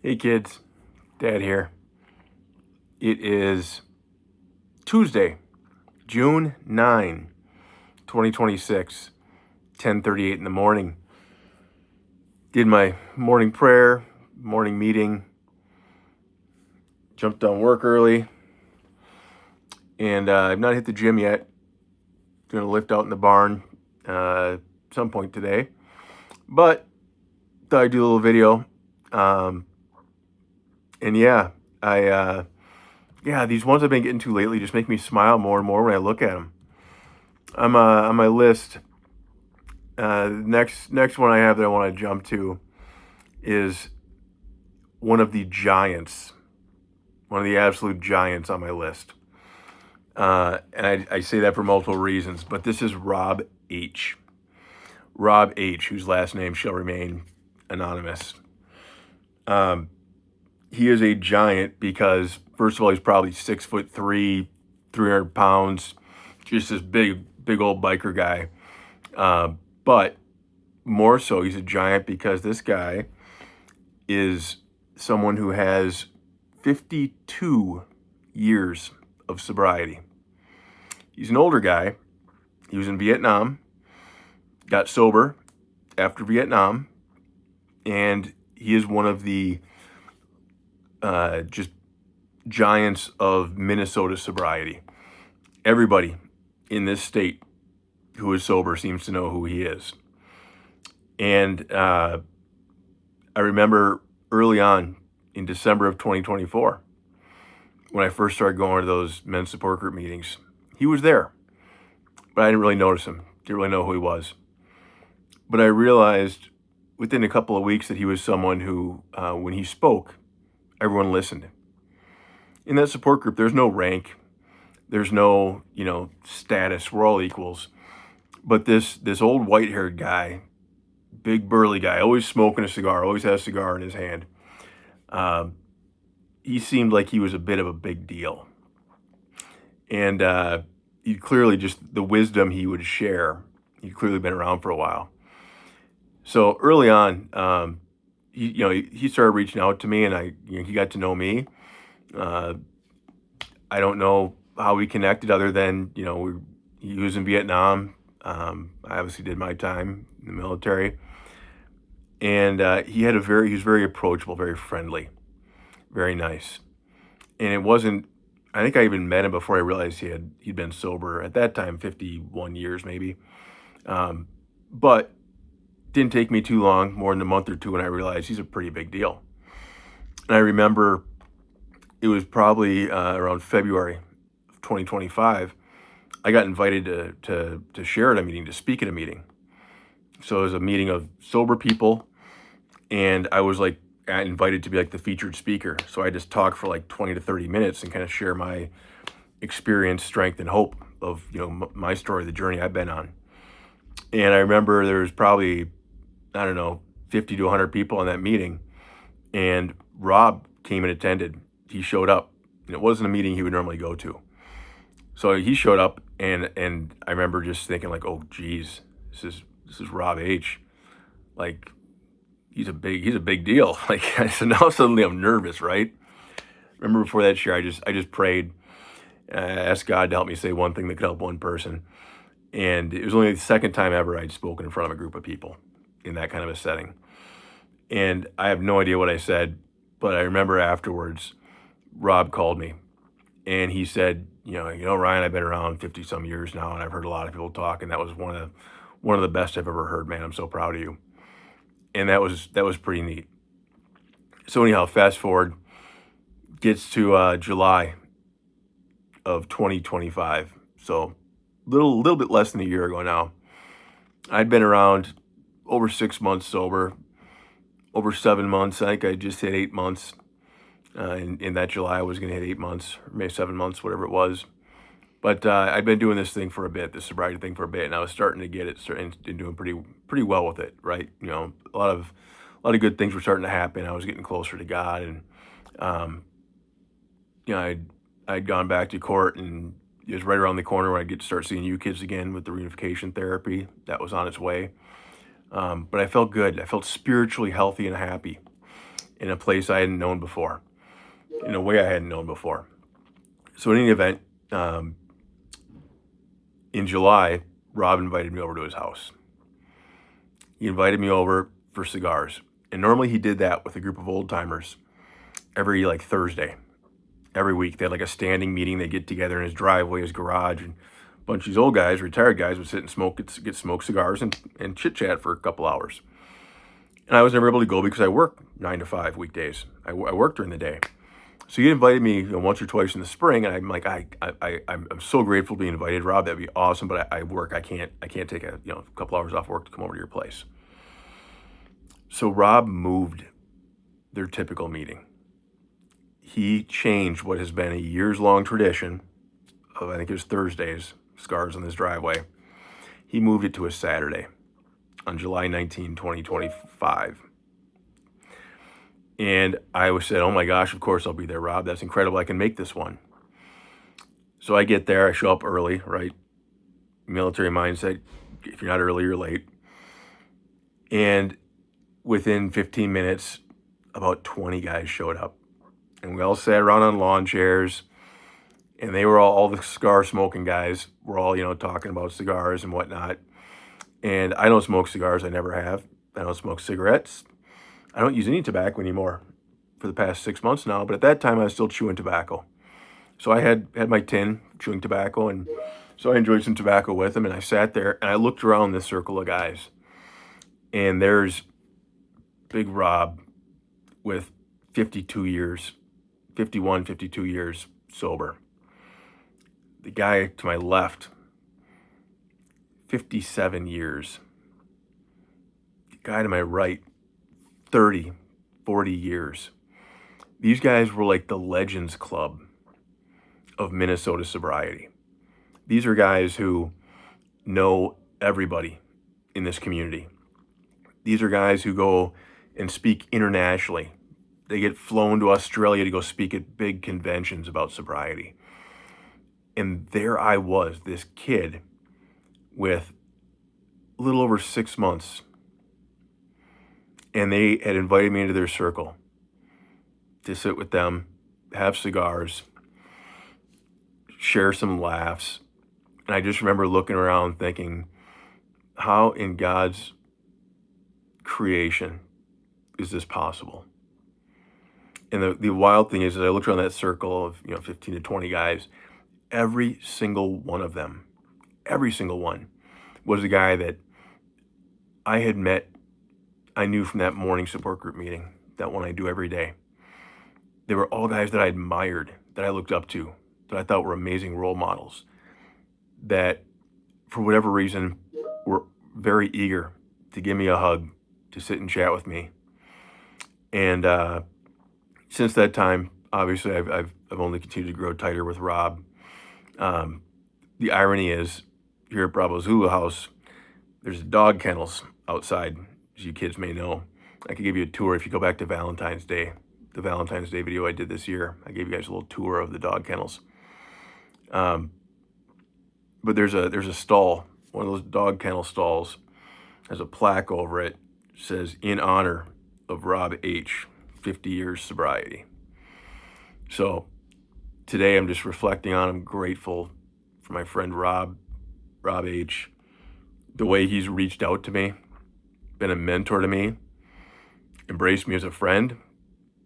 Hey kids, Dad here. It is Tuesday, June 9, 2026, 10:38 in the morning. Did my morning prayer, morning meeting, jumped on work early, and I've not hit the gym yet. Gonna lift out in the barn some point today, but thought I'd do a little video. Um, and yeah, these ones I've been getting to lately just make me smile more and more when I look at them. I'm on my list. Next one I have that I want to jump to is one of the giants, one of the absolute giants on my list. And I say that for multiple reasons, but this is Rob H. Rob H., whose last name shall remain anonymous. He is a giant because, first of all, he's probably 6'3", 300 pounds, just this big old biker guy. But more so, he's a giant because this guy is someone who has 52 years of sobriety. He's an older guy. He was in Vietnam, got sober after Vietnam, and he is one of the just giants of Minnesota sobriety. Everybody in this state who is sober seems to know who he is. And I remember early on in December of 2024, when I first started going to those men's support group meetings, he was there, but I didn't really notice him. Didn't really know who he was. But I realized within a couple of weeks that he was someone who, when he spoke, everyone listened. In that support group, there's no rank, there's no, status. We're all equals. But this old white-haired guy, big burly guy, always smoking a cigar, always has a cigar in his hand. He seemed like he was a bit of a big deal. And he clearly, just the wisdom he would share, he'd clearly been around for a while. So early on, he started reaching out to me, and he got to know me. I don't know how we connected other than, he was in Vietnam. I obviously did my time in the military. And he was very approachable, very friendly, very nice. And it wasn't, I think I even met him before I realized he'd been sober at that time, 51 years maybe. But didn't take me too long, more than a month or two, when I realized he's a pretty big deal. And I remember it was probably around February of 2025, I got invited to share at a meeting, to speak at a meeting. So it was a meeting of sober people, and I was invited to be the featured speaker. So I just talked for 20 to 30 minutes and kind of share my experience, strength, and hope of my story, the journey I've been on. And I remember there was probably, 50 to 100 people in that meeting, and Rob came and attended. He showed up, and it wasn't a meeting he would normally go to. So he showed up, and I remember just thinking oh geez, this is Rob H. He's a big deal. So now suddenly I'm nervous, right? Remember before that year, I just prayed, I asked God to help me say one thing that could help one person. And it was only the second time ever I'd spoken in front of a group of people in that kind of a setting. And I have no idea what I said, but I remember afterwards, Rob called me, and he said, Ryan, I've been around 50 some years now, and I've heard a lot of people talk, and that was one of the best I've ever heard, man. I'm so proud of you. And that was pretty neat. So anyhow, fast forward, gets to July of 2025. So little bit less than a year ago now. I'd been around over 6 months sober, over 7 months. I think I just hit 8 months. In that July, I was going to hit 8 months, or maybe 7 months, whatever it was. But I'd been doing this thing for a bit, this sobriety thing for a bit, and I was starting to get it, and doing pretty well with it, right? A lot of good things were starting to happen. I was getting closer to God, and I'd gone back to court, and it was right around the corner where I'd get to start seeing you kids again with the reunification therapy that was on its way. But I felt good. I felt spiritually healthy and happy. in a place I hadn't known before, in a way I hadn't known before. So in any event, um, in July, Rob invited me over to his house. He invited me over for cigars. And normally he did that with a group of old timers every like Thursday, every week. They had like a standing meeting. They get together in his driveway, his garage, and a bunch of these old guys, retired guys, would sit and smoke, get smoked cigars and chit chat for a couple hours. And I was never able to go because I work 9 to 5 weekdays. I work during the day. So he invited me once or twice in the spring, and I'm like, I'm so grateful to be invited, Rob. That'd be awesome, but I work. I can't take a couple hours off work to come over to your place. So Rob moved their typical meeting. He changed what has been a years-long tradition of, I think it was Thursdays, cigars on his driveway. He moved it to a Saturday on July 19, 2025. And I said, oh my gosh, of course I'll be there, Rob. That's incredible. I can make this one. So I get there. I show up early, right? Military mindset. If you're not early, you're late. And within 15 minutes, about 20 guys showed up. And we all sat around on lawn chairs. And they were all the cigar smoking guys were all, talking about cigars and whatnot. And I don't smoke cigars. I never have. I don't smoke cigarettes. I don't use any tobacco anymore for the past 6 months now. But at that time, I was still chewing tobacco. So I had my tin chewing tobacco. And so I enjoyed some tobacco with them. And I sat there and I looked around this circle of guys. And there's Big Rob with 52 years, 52 years sober. The guy to my left, 57 years. The guy to my right, 30, 40 years. These guys were like the Legends Club of Minnesota sobriety. These are guys who know everybody in this community. These are guys who go and speak internationally. They get flown to Australia to go speak at big conventions about sobriety. And there I was, this kid with a little over 6 months. And they had invited me into their circle to sit with them, have cigars, share some laughs. And I just remember looking around thinking, how in God's creation is this possible? And the wild thing is, as I looked around that circle of 15 to 20 guys, every single one of them, every single one, was a guy that I had met, I knew from that morning support group meeting, that one I do every day. They were all guys that I admired, that I looked up to, that I thought were amazing role models, that for whatever reason were very eager to give me a hug, to sit and chat with me. And since that time, obviously, I've only continued to grow tighter with Rob. The irony is, here at Bravo Zulu House, there's dog kennels outside, as you kids may know. I could give you a tour if you go back to Valentine's Day, the Valentine's Day video I did this year. I gave you guys a little tour of the dog kennels. But there's a stall, one of those dog kennel stalls, has a plaque over it, says, in honor of Rob H., 50 years sobriety. So today I'm just reflecting on, I'm grateful for my friend Rob H., the way he's reached out to me, been a mentor to me, embraced me as a friend.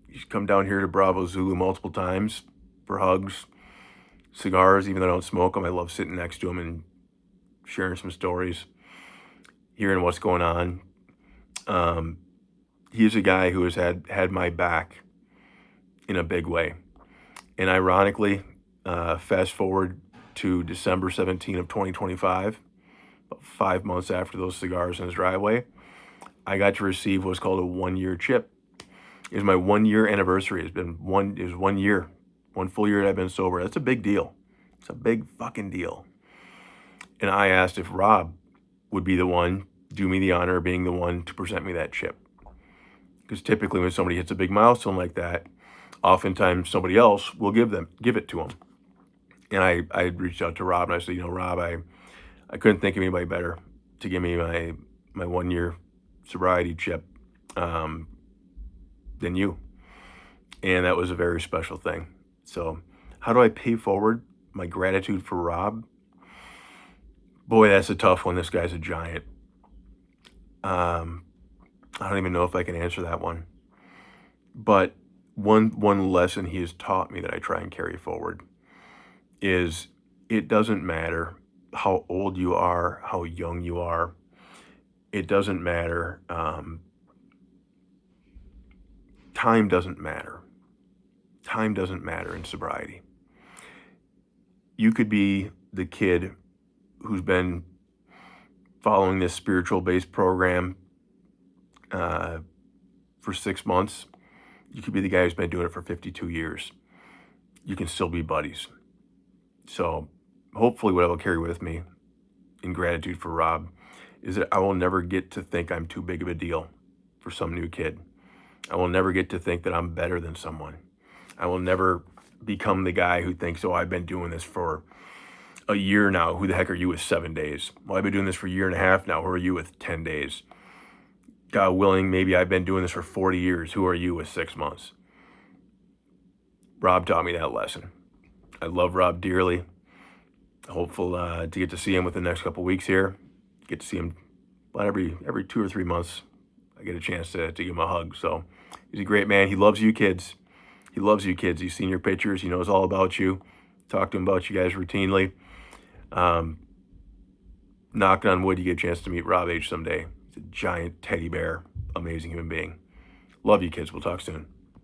He's come down here to Bravo Zulu multiple times for hugs, cigars. Even though I don't smoke them, I love sitting next to him and sharing some stories, hearing what's going on. He's a guy who has had my back in a big way. And ironically, fast forward to December 17 of 2025, about 5 months after those cigars in his driveway, I got to receive what's called a 1-year chip. It was my 1-year anniversary. It was 1 year, 1 full year that I've been sober. That's a big deal. It's a big fucking deal. And I asked if Rob would be the one, do me the honor of being the one to present me that chip. Because typically when somebody hits a big milestone like that, oftentimes somebody else will give it to them. And I reached out to Rob and I said, Rob, I couldn't think of anybody better to give me my 1-year sobriety chip. than you. And that was a very special thing. So, how do I pay forward my gratitude for Rob? Boy, that's a tough one. This guy's a giant. Um, I don't even know if I can answer that one. But one lesson he has taught me that I try and carry forward is it doesn't matter how old you are, how young you are. It doesn't matter. Time doesn't matter. Time doesn't matter in sobriety. You could be the kid who's been following this spiritual based program for 6 months. You could be the guy who's been doing it for 52 years. You can still be buddies. So hopefully what I will carry with me in gratitude for Rob is that I will never get to think I'm too big of a deal for some new kid. I will never get to think that I'm better than someone. I will never become the guy who thinks, oh, I've been doing this for a year now. Who the heck are you with 7 days? Well, I've been doing this for a year and a half now. Who are you with 10 days? God willing, maybe I've been doing this for 40 years. Who are you with 6 months? Rob taught me that lesson. I love Rob dearly. Hopeful to get to see him within the next couple weeks here. Get to see him about every 2 or 3 months. I get a chance to give him a hug. So he's a great man. He loves you kids. He loves you kids. He's seen your pictures. He knows all about you. Talk to him about you guys routinely. Knock on wood, you get a chance to meet Rob H. someday. He's a giant teddy bear, amazing human being. Love you kids. We'll talk soon.